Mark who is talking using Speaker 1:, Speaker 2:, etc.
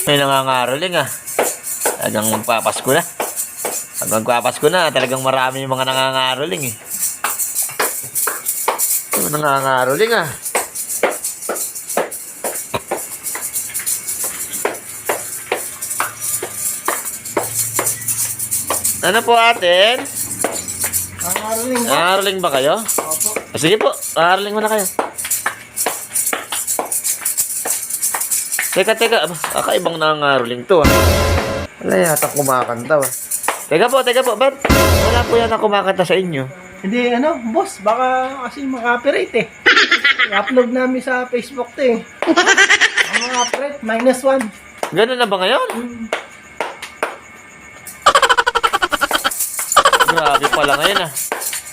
Speaker 1: May nangangaroling ah. Talagang magpapasko na. Pag magpapasko na, talagang marami yung mga nangangaroling eh. Nangangaroling ah. Ano po atin?
Speaker 2: Nangangaroling ba?
Speaker 1: Nangangaroling ba kayo?
Speaker 2: Opo.
Speaker 1: Sige po, nangangaroling muna kayo. Teka, kakaibang nangangaroling to ah. Wala yata kumakanta ah. Teka po, ba't wala po yan na kumakanta sa inyo?
Speaker 2: Hindi, boss, baka kasi maka-operate eh. I-upload namin sa Facebook to eh. Ang maka-operate, -1.
Speaker 1: Ganun na ba ngayon? Grabe pala ngayon ah.